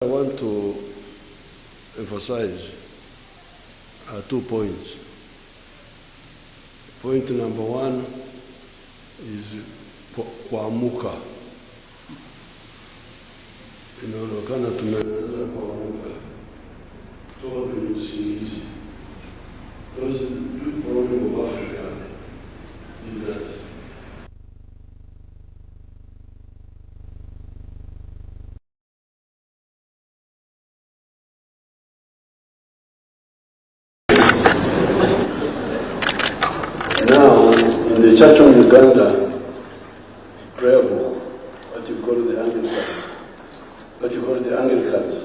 I want to emphasize 2 points. Point number 1 is kuamuka. Inaonekana tumeanza kuamuka kutoka kwenye usingizi. Because the big problem of Africa is that now in the Church of Uganda prayer book, what you call the Anglicans,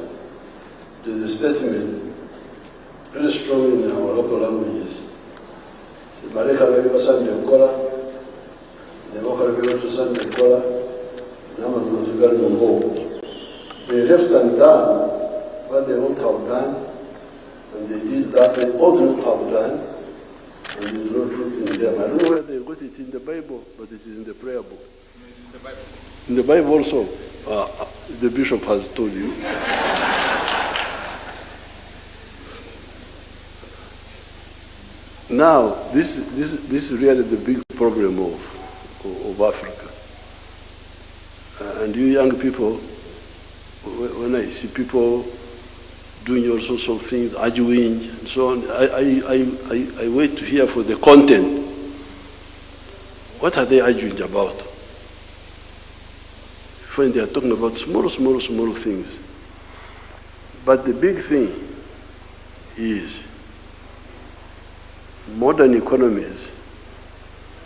there's a statement very strong in our local languages. Bareka bebe Sunday kola, nemoka bebe Sunday kola, namas mazigal MoU. They left and done what they won't have done, and they did that they ought not have done, and there's no truth in them. I don't know where they got it in the Bible, but it is in the prayer book. It's in the Bible. In the Bible also, the bishop has told you. Now, this is really the big problem of Africa. And you young people, when I see people doing all sorts of things, arguing and so on, I wait to hear for the content. What are they arguing about? When they are talking about small things. But the big thing is modern economies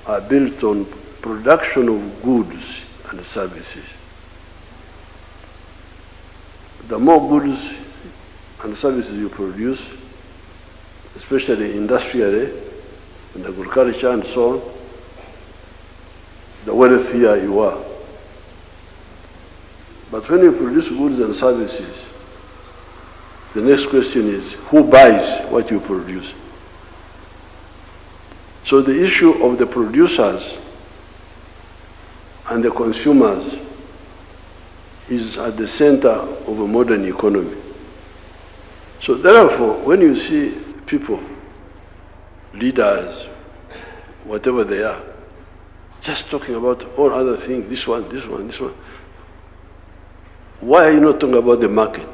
are built on production of goods and services. The more goods and services you produce, especially industrially and agriculture and so on, the wealthier you are. But when you produce goods and services, the next question is, who buys what you produce? So the issue of the producers and the consumers is at the center of a modern economy. So therefore, when you see people, leaders, whatever they are, just talking about all other things, this one, why are you not talking about the market?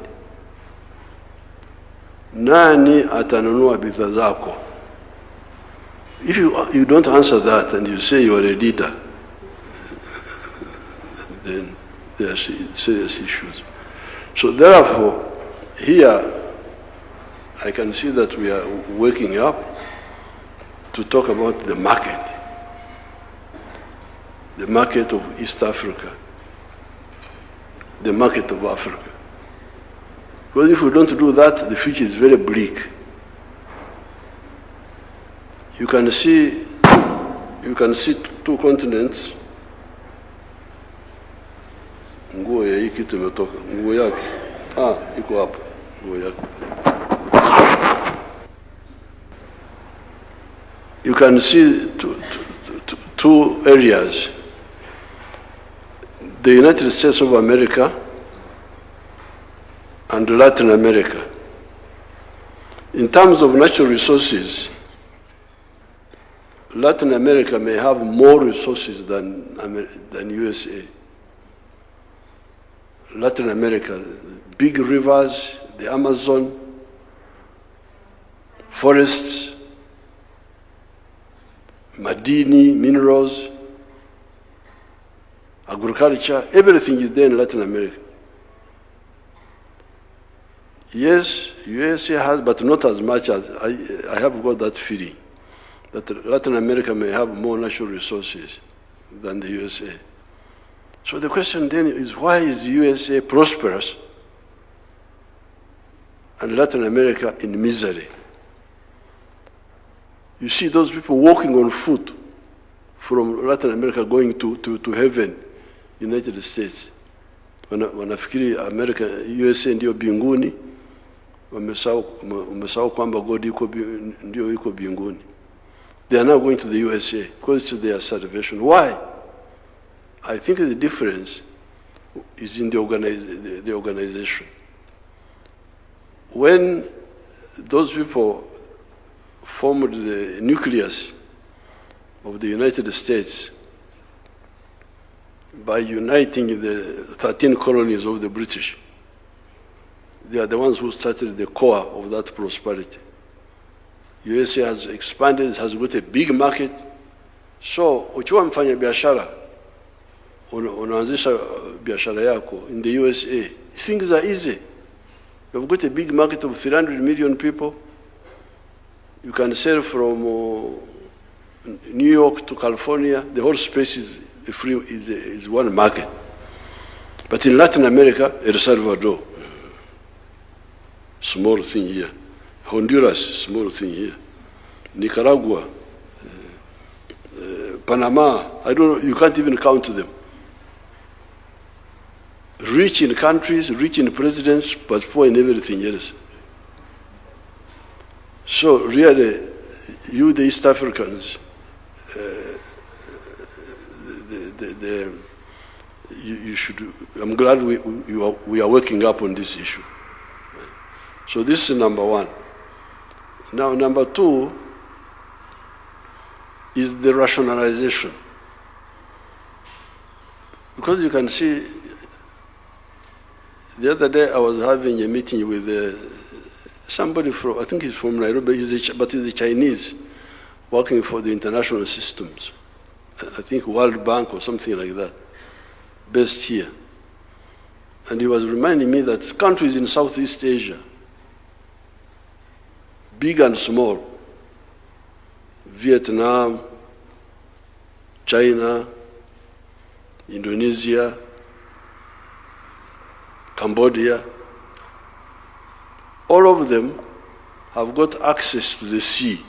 Nani atanunua bidhaa zako? If you don't answer that and you say you are a leader, then there are serious issues. So therefore, here I can see that we are waking up to talk about the market of East Africa, the market of Africa. Because if we don't do that, the future is very bleak. You can see 2 continents. Nguo ya hiki tumetoka. Nguo yake. Iko hapo. Nguo yake. You can see two areas. The United States of America and Latin America. In terms of natural resources, Latin America may have more resources than USA. Latin America, big rivers, the Amazon, forests, madini, minerals, agriculture, everything is there in Latin America. Yes, USA has, but not as much as, I have got that feeling, that Latin America may have more natural resources than the USA. So the question then is, why is USA prosperous and Latin America in misery? You see those people walking on foot from Latin America going to heaven, United States. Wanafikiri America, USA ndio binguni, wamesahau kwamba God ndio yuko binguni. They are now going to the USA because it's their salvation. Why? I think the difference is in the organization. when those people formed the nucleus of the United States by uniting the 13 colonies of the British, they are the ones who started the core of that prosperity. USA has expanded, has got a big market. So ukiwa mfanya biashara, unaanzisha biashara yako in the USA, things are easy. You've got a big market of 300 million people. You can sell from New York to California. The whole space is one market. But in Latin America, El Salvador, small thing here. Honduras, small thing here. Nicaragua, Panama, I don't know, you can't even count them. Rich in countries, rich in presidents, but poor in everything else. So really, you, the East Africans, you should, I'm glad we are working up on this issue. So this is number one. Now, number two is the rationalization. Because you can see, the other day I was having a meeting with somebody from, I think he's from Nairobi, but he's a Chinese working for the international systems. I think World Bank or something like that, based here. And he was reminding me that countries in Southeast Asia, big and small, Vietnam, China, Indonesia, Cambodia, all of them have got access to the sea.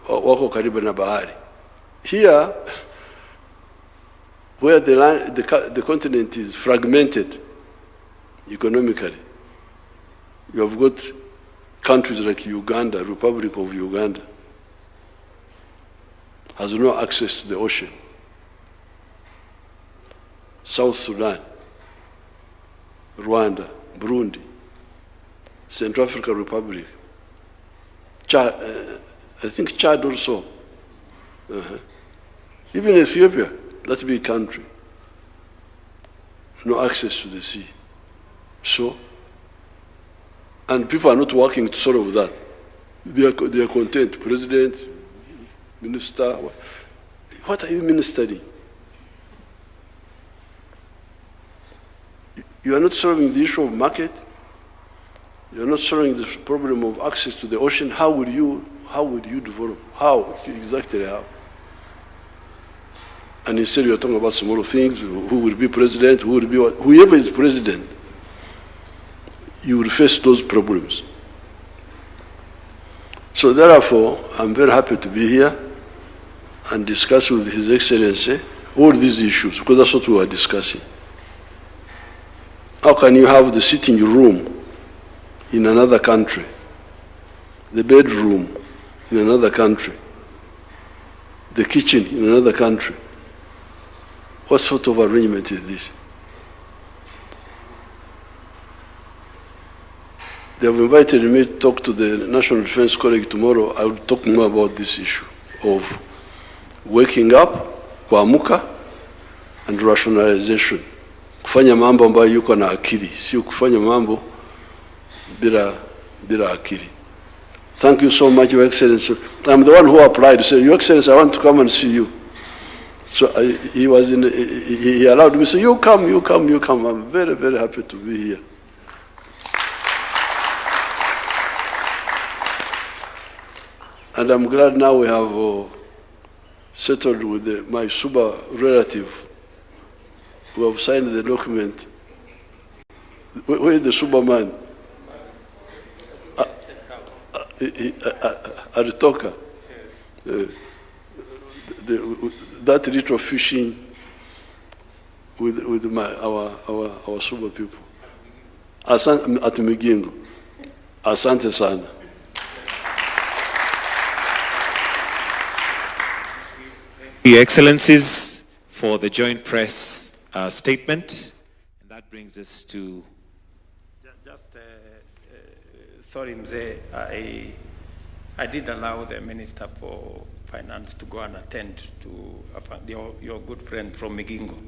Wako karibu na bahari. Here, where the continent is fragmented economically, you have got countries like Uganda, Republic of Uganda, has no access to the ocean. South Sudan, Rwanda, Burundi, Central African Republic, Chad, I think Chad also. Even Ethiopia, that big country, no access to the sea. So, and people are not working to solve that. They are content. President, minister, what are you ministering? You are not solving the issue of market. You are not solving the problem of access to the ocean. How would you develop? How exactly? How? And instead you are talking about small things. Who will be president? Who will be what? Whoever is president, you will face those problems. So therefore, I'm very happy to be here and discuss with His Excellency all these issues, because that's what we are discussing. How can you have the sitting room in another country, the bedroom in another country, the kitchen in another country? What sort of arrangement is this? They have invited me to talk to the National Defense College tomorrow. I will talk more about this issue of waking up, kuamuka, and rationalization. Kufanya mambo ambayo yuko na akili, sio kufanya mambo bila akili. Thank you so much, Your Excellency. I'm the one who applied to say, Your Excellency, I want to come and see you. So he allowed me to say, you come. I'm very, very happy to be here. And I'm glad now we have settled with my Suba relative who have signed the document. Where is the Suba man? Aritoka. That little fishing with our Suba people. At Migingo. Asante sana. Your Excellencies, for the joint press statement. And that brings us to... Sorry, Mzee, I did allow the Minister for Finance to go and attend to your good friend from Migingo.